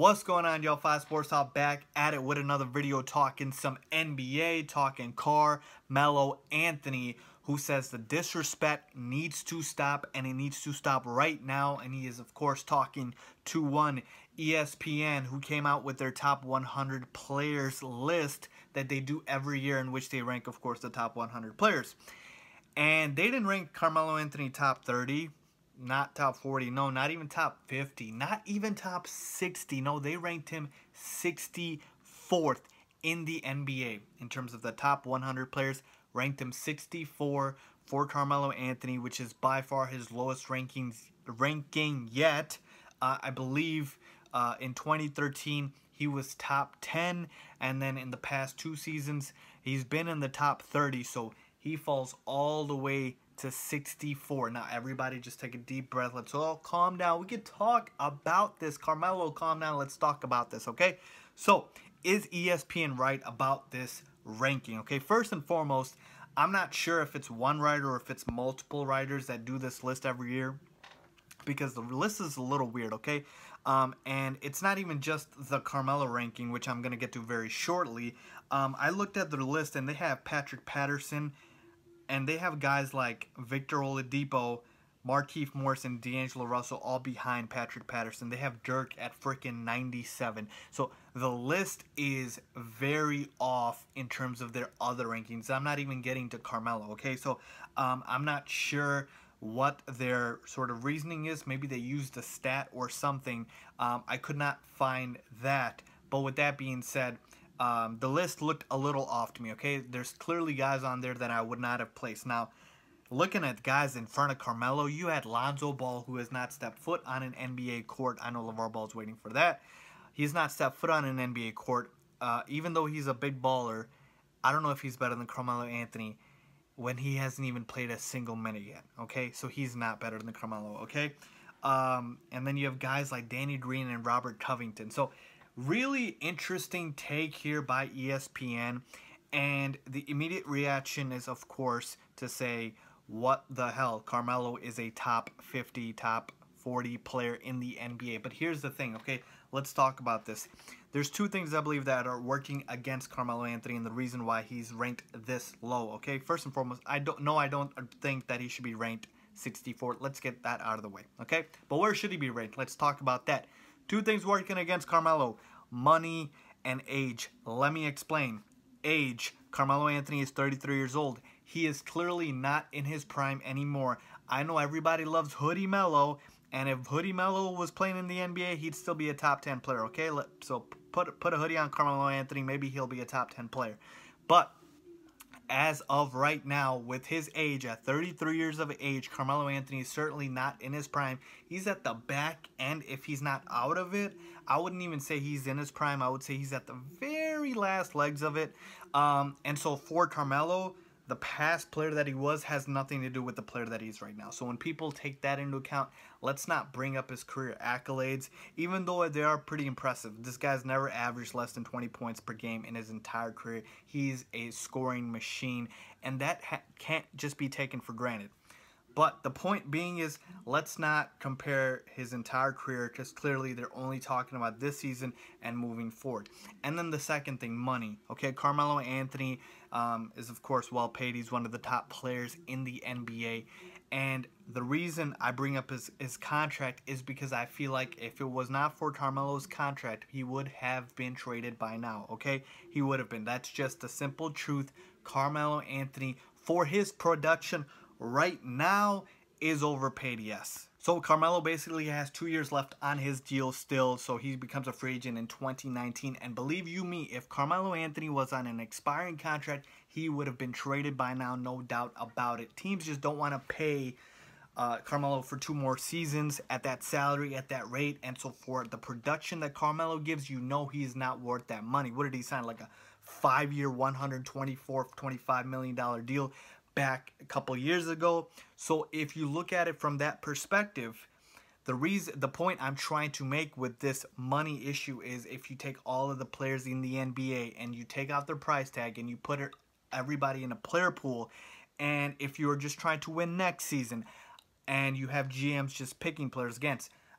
What's going on, y'all? 5 Sports Talk back at it with another video talking some NBA, talking Carmelo Anthony, who says the disrespect needs to stop, and it needs to stop right now. And he is, of course, talking to one ESPN, who came out with their top 100 players list that they do every year, in which they rank, of course, the top 100 players. And they didn't rank Carmelo Anthony top 30. Not top 40, no, not even top 50, not even top 60. No, they ranked him 64th in the NBA in terms of the top 100 players. Ranked him 64 for Carmelo Anthony, which is by far his lowest ranking yet. I believe in 2013 he was top 10, and then in the past 2 seasons he's been in the top 30. So he falls all the way to 64. Now, everybody just take a deep breath. Let's all calm down. We can talk about this. Carmelo, calm down. Let's talk about this, okay? So, is ESPN right about this ranking? Okay, first and foremost, I'm not sure if it's one writer or if it's multiple writers that do this list every year, because the list is a little weird, okay? And it's not even just the Carmelo ranking, which I'm going to get to very shortly. I looked at their list, and they have Patrick Patterson, and they have guys like Victor Oladipo, Markieff Morris, and D'Angelo Russell all behind Patrick Patterson. They have Dirk at freaking 97. So the list is very off in terms of their other rankings. I'm not even getting to Carmelo, okay? So I'm not sure what their sort of reasoning is. Maybe they used a stat or something. I could not find that. But with that being said, the list looked a little off to me, okay? There's clearly guys on there that I would not have placed. Now, looking at guys in front of Carmelo, you had Lonzo Ball, who has not stepped foot on an NBA court. I know LeVar Ball's waiting for that. He's not stepped foot on an NBA court. Even though he's a big baller, I don't know if he's better than Carmelo Anthony when he hasn't even played a single minute yet, okay? So he's not better than Carmelo, okay? And then you have guys like Danny Green and Robert Covington. So really interesting take here by ESPN, and the immediate reaction is, of course, to say, what the hell, Carmelo is a top 50, top 40 player in the NBA. But here's the thing, okay? Let's talk about this. There's 2 things I believe that are working against Carmelo Anthony and the reason why he's ranked this low, okay? First and foremost, I don't think that he should be ranked 64. Let's get that out of the way, okay? But where should he be ranked? Let's talk about that. 2 things working against Carmelo: money and age. Let me explain. Age. Carmelo Anthony is 33 years old. He is clearly not in his prime anymore. I know everybody loves Hoodie Melo, and if Hoodie Melo was playing in the NBA, he'd still be a top 10 player, okay? So put a hoodie on Carmelo Anthony. Maybe he'll be a top 10 player. But as of right now, with his age, at 33 years of age, Carmelo Anthony is certainly not in his prime. He's at the back end. If he's not out of it, I wouldn't even say he's in his prime. I would say he's at the very last legs of it. And so for Carmelo, the past player that he was has nothing to do with the player that he is right now. So when people take that into account, let's not bring up his career accolades, even though they are pretty impressive. This guy's never averaged less than 20 points per game in his entire career. He's a scoring machine, and that can't just be taken for granted. But the point being is, let's not compare his entire career, because clearly they're only talking about this season and moving forward. And then the second thing, money. Okay, Carmelo Anthony is, of course, well paid. He's one of the top players in the NBA. And the reason I bring up his contract is because I feel like if it was not for Carmelo's contract, he would have been traded by now, okay? He would have been. That's just the simple truth. Carmelo Anthony, for his production right now, is overpaid, yes. So Carmelo basically has 2 years left on his deal still, so he becomes a free agent in 2019. And believe you me, if Carmelo Anthony was on an expiring contract, he would have been traded by now, no doubt about it. Teams just don't want to pay Carmelo for 2 more seasons at that salary, at that rate. And so for the production that Carmelo gives, you know he's not worth that money. What did he sign? Like a 5-year, $125 million deal back a couple years ago. So if you look at it from that perspective, the point I'm trying to make with this money issue is, if you take all of the players in the NBA and you take out their price tag and you put everybody in a player pool, and if you're just trying to win next season and you have GMs just picking players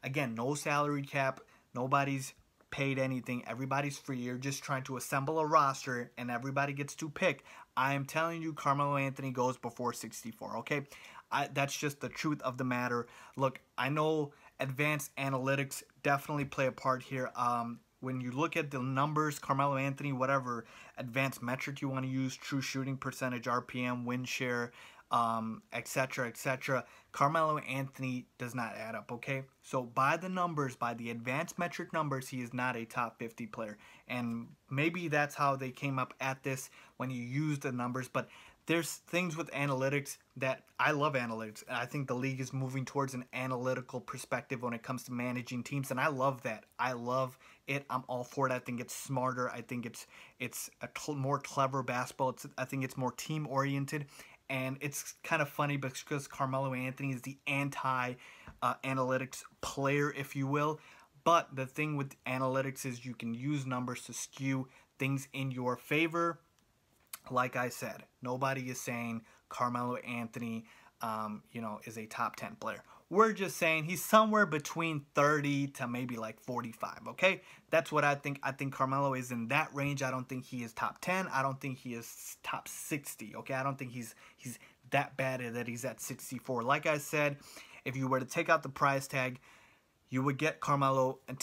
again, no salary cap, nobody's paid anything. Everybody's free. You're just trying to assemble a roster, and everybody gets to pick. I am telling you, Carmelo Anthony goes before 64, okay? That's just the truth of the matter. Look, I know advanced analytics definitely play a part here. When you look at the numbers, Carmelo Anthony, whatever advanced metric you want to use, true shooting percentage, RPM, win share, etc., etc., Carmelo Anthony does not add up, okay? So by the numbers, by the advanced metric numbers, he is not a top 50 player. And maybe that's how they came up at this when you use the numbers, but there's things with analytics that I love analytics. I think the league is moving towards an analytical perspective when it comes to managing teams, and I love that. I love it. I'm all for it. I think it's smarter. I think it's a more clever basketball. I think it's more team oriented, and it's kind of funny because Carmelo Anthony is the anti-analytics player, if you will. But the thing with analytics is you can use numbers to skew things in your favor. Like I said, nobody is saying Carmelo Anthony, is a top 10 player. We're just saying he's somewhere between 30 to maybe like 45, okay? That's what I think. I think Carmelo is in that range. I don't think he is top 10. I don't think he is top 60, okay? I don't think he's that bad that he's at 64. Like I said, if you were to take out the price tag, you would get Carmelo, and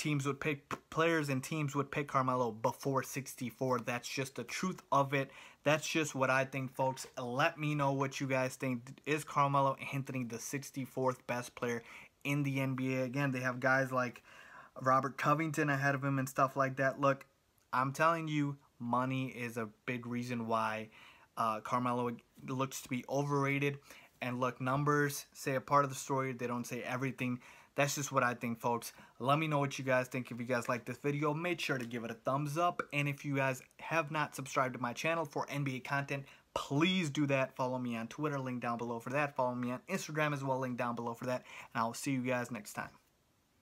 players and teams would pick Carmelo before 64. That's just the truth of it. That's just what I think, folks. Let me know what you guys think. Is Carmelo Anthony the 64th best player in the NBA? Again, they have guys like Robert Covington ahead of him and stuff like that. Look, I'm telling you, money is a big reason why Carmelo looks to be overrated. And look, numbers say a part of the story. They don't say everything. That's just what I think, folks. Let me know what you guys think. If you guys like this video, make sure to give it a thumbs up. And if you guys have not subscribed to my channel for NBA content, please do that. Follow me on Twitter, link down below for that. Follow me on Instagram as well, link down below for that. And I will see you guys next time.